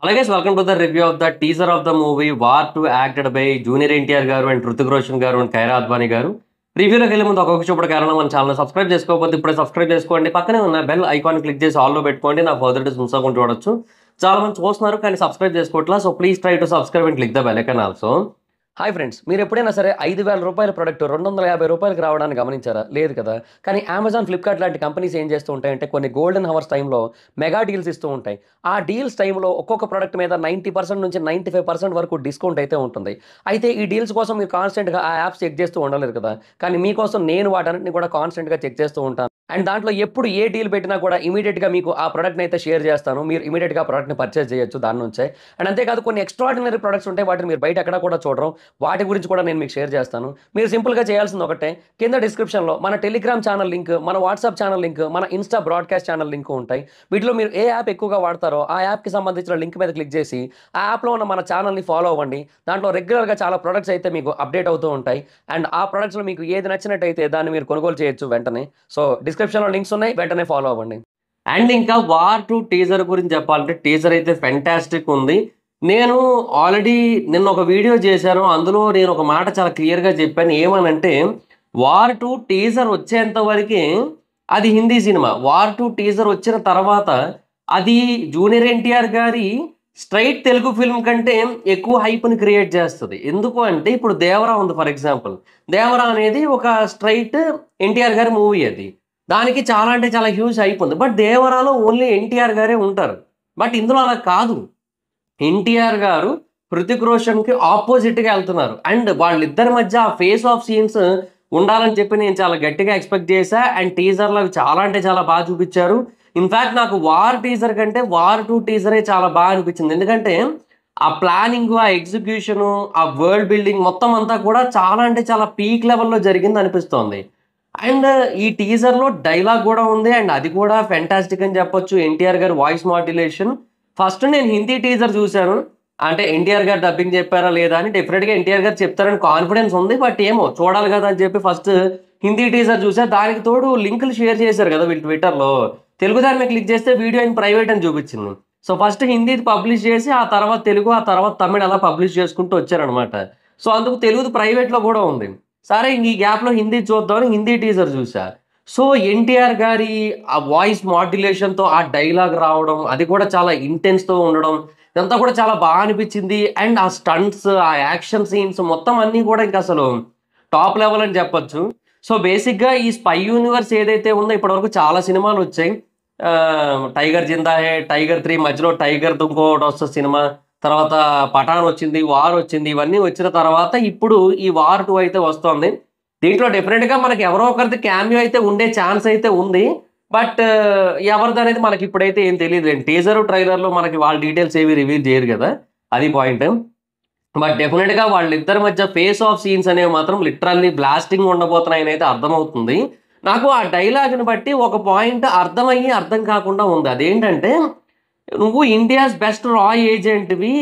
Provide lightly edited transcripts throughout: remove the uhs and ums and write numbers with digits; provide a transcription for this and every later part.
Hello guys, welcome to the review of the teaser of the movie War 2 acted by Junior NTR గారు and Ruthik Roshan గారు and ఖైరా Advani గారు. రివ్యూలోకి వెళ్ళే ముందు ఒక్కొక్క చూపడ కారణం మన ఛానల్ సబ్స్క్రైబ్ చేసుకోకపోతే ఇప్పుడే సబ్స్క్రైబ్ చేసుకోండి. పక్కనే ఉన్న బెల్ ఐకాన్ క్లిక్ చేసి ఆల్లో పెట్టుకోండి. నా ఫర్దర్ డీటెయిల్స్ మిస్ అవ్వకుండా చూడొచ్చు. చాలా మంది చూస్తున్నారు కానీ సబ్స్క్రైబ్ చేసుకోవట్లా. So please try to subscribe and click the bell icon also. Hi friends, మీరు ఎప్పుడైనా సరే 5,000 రూపాయల ప్రొడక్ట్ 250 రూపాయలకి రావడానికి గమనించారా? లేదు కదా. కానీ అమెజాన్, ఫ్లిప్కార్ట్ లాంటి కంపెనీస్ ఏం చేస్తూ ఉంటాయంటే కొన్ని గోల్డెన్ హవర్స్ టైంలో మెగా డీల్స్ ఇస్తూ ఉంటాయి. ఆ డీల్స్ టైంలో ఒక్కొక్క ప్రొడక్ట్ మీద 90% నుంచి 95% వరకు డిస్కౌంట్ అయితే ఉంటుంది. అయితే ఈ డీల్స్ కోసం మీరు కాన్స్టెంట్గా ఆ యాప్స్ చెక్ చేస్తూ ఉండలేరు కదా. కానీ మీకోసం నేను వాటన్నిటిని కూడా కాన్స్టెంట్గా చెక్ చేస్తూ ఉంటాను. అండ్ దాంట్లో ఎప్పుడు ఏ డీల్ పెట్టినా కూడా ఇమీడియట్గా మీకు ఆ ప్రొడక్ట్ని అయితే షేర్ చేస్తాను. మీరు ఇమీడియట్గా ప్రొడక్ట్ని పర్చేస్ చేయొచ్చు దాని నుంచే. అండ్ అంతేకాదు కొన్ని ఎక్స్ట్రాడినరీ ప్రొడక్ట్స్ ఉంటాయి, వాటిని మీరు బయట ఎక్కడ కూడా చూడరు. వాటి గురించి కూడా నేను మీకు షేర్ చేస్తాను. మీరు సింపుల్గా చేయాల్సింది ఒకటే, కింద డిస్క్రిప్షన్లో మన టెలిగ్రామ్ ఛానల్ లింక్, మన వాట్సాప్ ఛానల్ లింక్, మన ఇన్స్టా బ్రాడ్కాస్ట్ ఛానల్ లింక్ ఉంటాయి. వీటిలో మీరు ఏ యాప్ ఎక్కువగా వాడతారో ఆ యాప్కి సంబంధించిన లింక్ మీద క్లిక్ చేసి ఆ యాప్లో ఉన్న మన ఛానల్ని ఫాలో అవ్వండి. దాంట్లో రెగ్యులర్గా చాలా ప్రొడక్ట్స్ అయితే మీకు అప్డేట్ అవుతూ ఉంటాయి. అండ్ ఆ ప్రొడక్ట్స్లో మీకు ఏది నచ్చినట్టయితే దాన్ని మీరు కొనుగోలు చేయొచ్చు వెంటనే. సో డిస్క్రిప్షన్లో లింక్స్ ఉన్నాయి, వెంటనే ఫాలో అవ్వండి. అండ్ ఇంకా వార్ 2 టీజర్ గురించి చెప్పాలంటే టీజర్ అయితే ఫెంటాస్టిక్ ఉంది. నేను ఆల్రెడీ నిన్న ఒక వీడియో చేశాను. అందులో నేను ఒక మాట చాలా క్లియర్గా చెప్పాను. ఏమనంటే వార్ 2 టీజర్ వచ్చేంత వరకు అది హిందీ సినిమా. వార్ 2 టీజర్ వచ్చిన తర్వాత అది జూనియర్ ఎన్టీఆర్ గారి స్ట్రైట్ తెలుగు ఫిల్మ్ కంటే ఎక్కువ హైప్ని క్రియేట్ చేస్తుంది. ఎందుకు అంటే ఇప్పుడు దేవరా ఉంది. ఫర్ ఎగ్జాంపుల్ దేవరా అనేది ఒక స్ట్రైట్ ఎన్టీఆర్ గారి మూవీ. అది దానికి చాలా అంటే చాలా హ్యూజ్ హైప్ ఉంది. బట్ దేవరాలో ఓన్లీ ఎన్టీఆర్ గారే ఉంటారు. బట్ ఇందులో అలా కాదు. ఎన్టీఆర్ గారు హృతిక్ రోషన్కి ఆపోజిట్గా వెళ్తున్నారు. అండ్ వాళ్ళిద్దరి మధ్య ఆ ఫేస్ ఆఫ్ సీన్స్ ఉండాలని చెప్పి నేను చాలా గట్టిగా ఎక్స్పెక్ట్ చేశా. అండ్ టీజర్లో అవి చాలా అంటే చాలా బాగా చూపించారు. ఇన్ఫ్యాక్ట్ నాకు వార్ టీజర్ కంటే వార్ 2 టీజరే చాలా బాగా అనిపించింది. ఎందుకంటే ఆ ప్లానింగ్, ఆ ఎగ్జిక్యూషను, ఆ వరల్డ్ బిల్డింగ్ మొత్తం అంతా కూడా చాలా అంటే చాలా పీక్ లెవెల్లో జరిగింది అనిపిస్తోంది. అండ్ ఈ టీజర్లో డైలాగ్ కూడా ఉంది. అండ్ అది కూడా ఫెంటాస్టిక్ అని చెప్పొచ్చు. ఎన్టీఆర్ గారి వాయిస్ మాడ్యులేషన్. ఫస్ట్ నేను హిందీ టీజర్ చూశాను. అంటే ఎన్టీఆర్ గారు డబ్బింగ్ చెప్పారా లేదా అని. డెఫినెట్గా ఎన్టీఆర్ గారు చెప్తారని కాన్ఫిడెన్స్ ఉంది. బట్ ఏమో చూడాలి కదా అని చెప్పి ఫస్ట్ హిందీ టీజర్ చూసా. దానికి తోడు లింకులు షేర్ చేశారు కదా వీళ్ళు ట్విట్టర్లో. తెలుగు దాని మీద క్లిక్ చేస్తే వీడియో ఇన్ ప్రైవేట్ అని చూపించింది. సో ఫస్ట్ హిందీ పబ్లిష్ చేసి ఆ తర్వాత తెలుగు, ఆ తర్వాత తమిళ అలా పబ్లిష్ చేసుకుంటూ వచ్చారనమాట. సో అందుకు తెలుగుది ప్రైవేట్లో కూడా ఉంది. సరే ఇంక ఈ గ్యాప్లో హిందీ చూద్దామని హిందీ టీజర్ చూసా. సో ఎన్టీఆర్ గారి ఆ వాయిస్ మాడ్యులేషన్తో ఆ డైలాగ్ రావడం, అది కూడా చాలా ఇంటెన్స్తో ఉండడం, ఇదంతా కూడా చాలా బాగా అనిపించింది. అండ్ ఆ స్టంట్స్, ఆ యాక్షన్ సీన్స్ మొత్తం అన్నీ కూడా ఇంకా అసలు టాప్ లెవెల్ అని చెప్పొచ్చు. సో బేసిక్గా ఈ స్పై యూనివర్స్ ఏదైతే ఉందో ఇప్పటివరకు చాలా సినిమాలు వచ్చాయి. టైగర్ జిందా హే, టైగర్ 3, మధ్యలో టైగర్ ఇంకోటి వస్తుంది సినిమా, తర్వాత పఠాన్ వచ్చింది, వార్ వచ్చింది. ఇవన్నీ వచ్చిన తర్వాత ఇప్పుడు ఈ వార్ 2 అయితే వస్తుంది. దీంట్లో డెఫినెట్గా మనకి ఎవరో ఒకరిది క్యామియో అయితే ఉండే ఛాన్స్ అయితే ఉంది. బట్ ఎవరిది అనేది మనకి ఇప్పుడైతే ఏం తెలియదు. టీజర్, ట్రైలర్లో మనకి వాళ్ళ డీటెయిల్స్ ఏవి రివీల్ చేయరు కదా, అది పాయింట్. బట్ డెఫినెట్గా వాళ్ళిద్దరి మధ్య ఫేస్ ఆఫ్ సీన్స్ అనేవి మాత్రం లిటరల్లీ బ్లాస్టింగ్ ఉండబోతున్నాయని అయితే అర్థమవుతుంది. నాకు ఆ డైలాగ్ని బట్టి ఒక పాయింట్ అర్థమయ్యి అర్థం కాకుండా ఉంది. అదేంటంటే నువ్వు ఇండియాస్ బెస్ట్ రా ఏజెంట్వి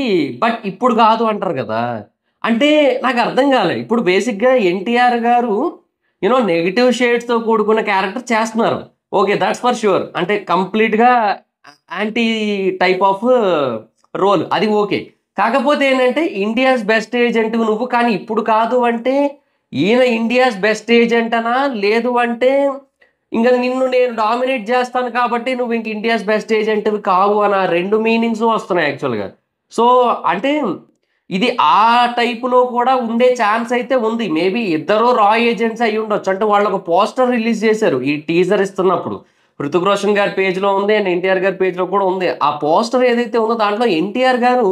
బట్ ఇప్పుడు కాదు అంటారు కదా. అంటే నాకు అర్థం కాలేదు. ఇప్పుడు బేసిక్గా ఎన్టీఆర్ గారు నెగిటివ్ షేడ్స్తో కూడుకున్న క్యారెక్టర్ చేస్తున్నారు. Okay, that's for sure. అంటే కంప్లీట్గా యాంటీ టైప్ ఆఫ్ రోల్, అది ఓకే. కాకపోతే ఏంటంటే ఇండియాస్ బెస్ట్ ఏజెంట్ నువ్వు, కానీ ఇప్పుడు కాదు అంటే ఈయన ఇండియాస్ బెస్ట్ ఏజెంట్ అనా, లేదు అంటే ఇంకా నిన్ను నేను డామినేట్ చేస్తాను కాబట్టి నువ్వు ఇంక ఇండియాస్ బెస్ట్ ఏజెంట్వి కావు అన్న రెండు మీనింగ్స్ వస్తున్నాయి యాక్చువల్గా. సో అంటే ఇది ఆ టైపులో కూడా ఉండే ఛాన్స్ అయితే ఉంది. మేబీ ఇద్దరు రా ఏజెంట్స్ అయ్యి ఉండొచ్చు. అంటే వాళ్ళు ఒక పోస్టర్ రిలీజ్ చేశారు ఈ టీజర్ ఇస్తున్నప్పుడు. హృతిక్ రోషన్ గారి పేజ్లో ఉంది అండ్ ఎన్టీఆర్ గారి పేజ్లో కూడా ఉంది. ఆ పోస్టర్ ఏదైతే ఉందో దాంట్లో ఎన్టీఆర్ గారు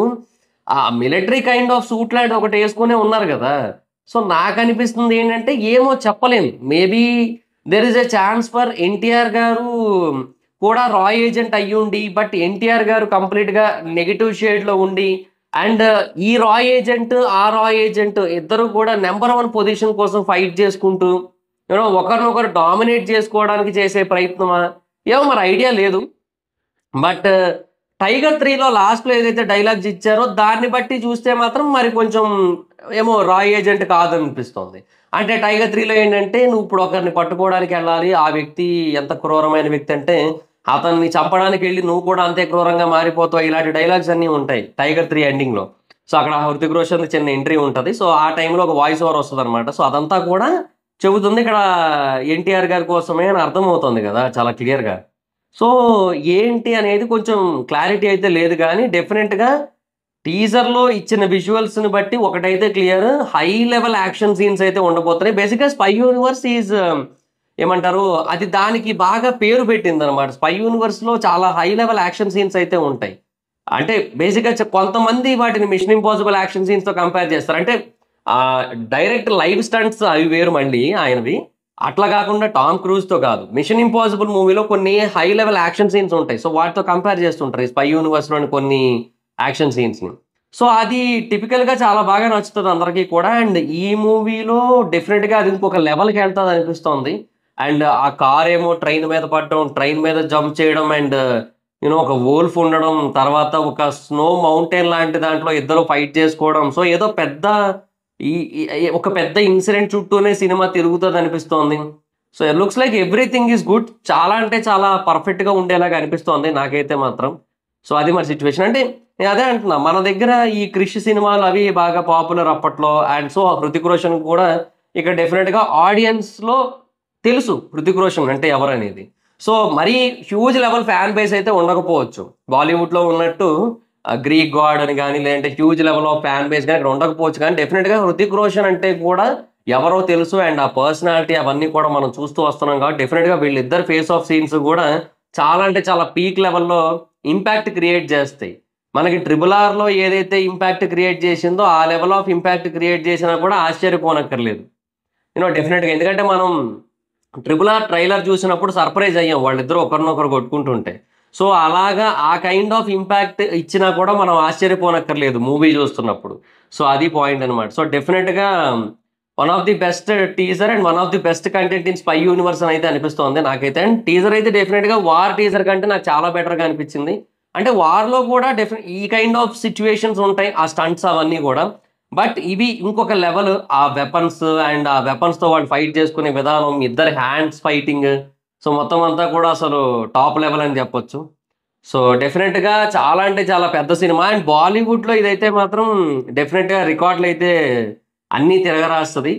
ఆ మిలిటరీ కైండ్ ఆఫ్ సూట్ లాంటి ఒకటి వేసుకునే ఉన్నారు కదా. సో నాకు అనిపిస్తుంది ఏంటంటే ఏమో చెప్పలేను. Maybe there is a chance for NTR గారు కూడా రా ఏజెంట్ అయ్యుండి, బట్ ఎన్టీఆర్ గారు కంప్లీట్గా నెగిటివ్ షేడ్లో ఉండి, అండ్ ఈ రా ఏజెంట్ ఆ రా ఏజెంట్ ఇద్దరు కూడా నెంబర్ 1 పొజిషన్ కోసం ఫైట్ చేసుకుంటూ ఒకరినొకరు డామినేట్ చేసుకోవడానికి చేసే ప్రయత్నమా ఏమో మరి ఐడియా లేదు. బట్ టైగర్ 3లో లాస్ట్లో ఏదైతే డైలాగ్స్ ఇచ్చారో దాన్ని బట్టి చూస్తే మాత్రం మరి కొంచెం ఏమో రా ఏజెంట్ కాదనిపిస్తుంది. అంటే టైగర్ 3లో ఏంటంటే నువ్వు ఇప్పుడు ఒకరిని పట్టుకోవడానికి వెళ్ళాలి. ఆ వ్యక్తి ఎంత క్రూరమైన వ్యక్తి అంటే అతన్ని చంపడానికి వెళ్ళి నువ్వు కూడా అంతే క్రూరంగా మారిపోతావు, ఇలాంటి డైలాగ్స్ అన్నీ ఉంటాయి టైగర్ 3 ఎండింగ్లో. సో అక్కడ హృతిక్ రోషన్ చిన్న ఎంట్రీ ఉంటుంది. సో ఆ టైంలో ఒక వాయిస్ ఓవర్ వస్తుంది అనమాట. సో అదంతా కూడా చెబుతుంది ఇక్కడ ఎన్టీఆర్ గారి కోసమే అని అర్థమవుతుంది కదా చాలా క్లియర్గా. సో ఏంటి అనేది కొంచెం క్లారిటీ అయితే లేదు, కానీ డెఫినెట్గా టీజర్లో ఇచ్చిన విజువల్స్ని బట్టి ఒకటైతే clear, high level action scenes అయితే ఉండబోతున్నాయి. బేసిక్గా స్పై యూనివర్స్ ఈజ్ ఏమంటారు, అది దానికి బాగా పేరు పెట్టింది అనమాట. స్పై యూనివర్స్లో చాలా హై లెవెల్ యాక్షన్ సీన్స్ అయితే ఉంటాయి. అంటే బేసిక్గా కొంతమంది వాటిని మిషన్ ఇంపాసిబుల్ యాక్షన్ సీన్స్తో కంపేర్ చేస్తారు. అంటే డైరెక్ట్ లైవ్ స్టంట్స్ అవి వేరు మళ్ళీ ఆయనవి. అట్లా కాకుండా టామ్ క్రూజ్తో కాదు, మిషన్ ఇంపాసిబుల్ మూవీలో కొన్ని హై లెవెల్ యాక్షన్ సీన్స్ ఉంటాయి. సో వాటితో కంపేర్ చేస్తుంటారు ఈ స్పై యూనివర్స్లోని కొన్ని యాక్షన్ సీన్స్ని. సో అది టిపికల్గా చాలా బాగా నచ్చుతుంది అందరికీ కూడా. అండ్ ఈ మూవీలో డెఫినెట్గా అది ఇంకొక లెవెల్కి వెళ్తుంది అనిపిస్తోంది. అండ్ ఆ కార్ ఏమో ట్రైన్ మీద పడడం, ట్రైన్ మీద జంప్ చేయడం, అండ్ ఒక వోల్ఫ్ ఉండడం, తర్వాత ఒక స్నో మౌంటైన్ లాంటి దాంట్లో ఇద్దరు ఫైట్ చేసుకోవడం. సో ఏదో పెద్ద ఒక పెద్ద ఇన్సిడెంట్ చుట్టూనే సినిమా తిరుగుతుంది అనిపిస్తోంది. So it looks like everything is good. చాలా అంటే చాలా పర్ఫెక్ట్గా ఉండేలాగా అనిపిస్తోంది నాకైతే మాత్రం. సో అది మరి సిచ్యువేషన్. అంటే నేను అదే అంటున్నా, మన దగ్గర ఈ క్రిష్ సినిమాలు అవి బాగా పాపులర్ అప్పట్లో. అండ్ సో హృతిక్ రోషన్ కూడా ఇక డెఫినెట్గా ఆడియన్స్లో తెలుసు హృతిక్ రోషన్ అంటే ఎవరనేది. సో మరీ హ్యూజ్ లెవెల్ ఫ్యాన్ బేస్ అయితే ఉండకపోవచ్చు బాలీవుడ్లో ఉన్నట్టు, గ్రీక్ గాడ్ అని కానీ, లేదంటే huge level of fan base కానీ ఇక్కడ ఉండకపోవచ్చు. కానీ డెఫినెట్గా హృతిక్ రోషన్ అంటే కూడా ఎవరో తెలుసు. అండ్ ఆ పర్సనాలిటీ అవన్నీ కూడా మనం చూస్తూ వస్తున్నాం కాబట్టి డెఫినెట్గా వీళ్ళిద్దరు ఫేస్ ఆఫ్ సీన్స్ కూడా చాలా అంటే చాలా పీక్ లెవెల్లో ఇంపాక్ట్ క్రియేట్ చేస్తాయి. మనకి RRRలో ఏదైతే ఇంపాక్ట్ క్రియేట్ చేసిందో ఆ లెవెల్ ఆఫ్ ఇంపాక్ట్ క్రియేట్ చేసినా కూడా ఆశ్చర్యపోనక్కర్లేదు డెఫినెట్గా. ఎందుకంటే మనం RRR ట్రైలర్ చూసినప్పుడు సర్ప్రైజ్ అయ్యాం వాళ్ళిద్దరూ ఒకరినొకరు కొట్టుకుంటుంటే. సో అలాగా ఆ కైండ్ ఆఫ్ ఇంపాక్ట్ ఇచ్చినా కూడా మనం ఆశ్చర్యపోనక్కర్లేదు మూవీ చూస్తున్నప్పుడు. సో అది పాయింట్ అనమాట. సో డెఫినెట్గా one of the best teaser and one of the best content in spy universe అని అయితే అనిపిస్తుంది నాకైతే. అండ్ టీజర్ అయితే డెఫినెట్గా వార్ టీజర్ కంటే నాకు చాలా బెటర్గా అనిపించింది. అంటే వార్లో కూడా ఈ కైండ్ ఆఫ్ సిచ్యువేషన్స్ ఉంటాయి, ఆ స్టంట్స్ అవన్నీ కూడా. బట్ ఇవి ఇంకొక లెవెల్, ఆ వెపన్స్ అండ్ ఆ వెపన్స్తో వాళ్ళు ఫైట్ చేసుకునే విధానం, ఇద్దరు హ్యాండ్స్ ఫైటింగ్, సో మొత్తం అంతా కూడా అసలు టాప్ లెవెల్ అని చెప్పొచ్చు. సో డెఫినెట్గా చాలా అంటే చాలా పెద్ద సినిమా. అండ్ బాలీవుడ్లో ఇదైతే మాత్రం డెఫినెట్గా రికార్డులు అయితే అన్నీ తిరగరాస్తుంది.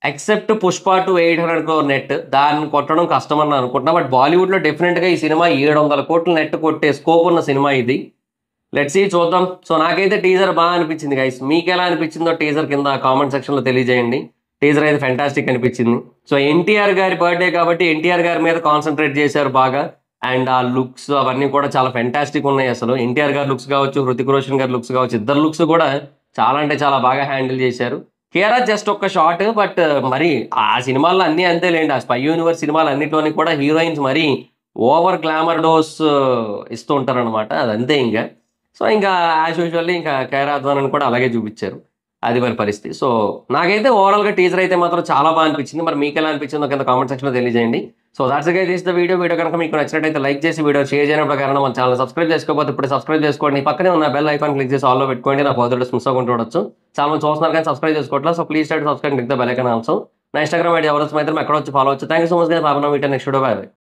ఎక్సెప్ట్ పుష్ప 2 800 crore నెట్, దాన్ని కొట్టడం కష్టమని అనుకుంటున్నా. బట్ బాలీవుడ్లో డెఫినెట్గా ఈ సినిమా 700 కోట్ల నెట్ కొట్టే స్కోప్ ఉన్న సినిమా ఇది. లెట్స్ సీ, చూద్దాం. సో నాకైతే టీజర్ బాగా అనిపించింది గైస్. మీకు ఎలా అనిపించిందో టీజర్ కింద కామెంట్ సెక్షన్లో తెలియజేయండి. టీజర్ అయితే ఫెంటాస్టిక్ అనిపించింది. సో ఎన్టీఆర్ గారి బర్త్డే కాబట్టి ఎన్టీఆర్ గారి మీద కాన్సన్ట్రేట్ చేశారు బాగా. అండ్ ఆ లుక్స్ అవన్నీ కూడా చాలా ఫెంటాస్టిక్ ఉన్నాయి అసలు. ఎన్టీఆర్ గారి లుక్స్ కావచ్చు, హృతిక్ రోషన్ గారి లుక్స్ కావచ్చు, ఇద్దరు లుక్స్ కూడా చాలా అంటే చాలా బాగా హ్యాండిల్ చేశారు. కేరా జస్ట్ ఒక్క షాట్, బట్ మరి ఆ సినిమాల్లో అన్నీ అంతేలేండి. ఆ స్పై యూనివర్స్ సినిమాలు అన్నింటిలోని కూడా హీరోయిన్స్ మరి ఓవర్ గ్లామర్ డోస్ ఇస్తూ ఉంటారు అనమాట. అదంతే ఇంకా. సో ఇంకా యాజ్ యూజువల్లీ ఇంకా కేరా అద్వాని కూడా అలాగే చూపించారు. అది మరి పరిస్థితి. సో నాకైతే ఓవరాల్గా టీజర్ అయితే మాత్రం చాలా బాగా అనిపించింది. మరి మీకు ఎలా అనిపించిందో కింద కామెంట్ సెక్షన్లో తెలియజేయండి. So that's guys this the video కనుక మీకు నచ్చినట్టయితే లైక్ చేసి వీడియో షేర్ చేయడం కారణం మన ఛానల్ సబ్స్క్రైబ్ చేసుకోకపోతే ఇప్పుడు సబ్స్క్రైబ్ చేసుకోండి. పక్కనే ఉన్న బెల్ ఐకాన్ క్లిక్ చేసి ఆల్లో పెట్టుకోండి. నా ఫర్దర్ మిస్ అవ్వకుండా చూడొచ్చు. చాలా మంది చూస్తున్నారు కానీ సబ్స్క్రైబ్ చేసుకోవట్లేదు. So please subscribe click the bell icon also. నా ఇన్స్టాగ్రామ్ ఐడి ఎవరు అయితే ఎక్కడ వచ్చి ఫాలో అవచ్చు. Thank you so much. Baba next video. By.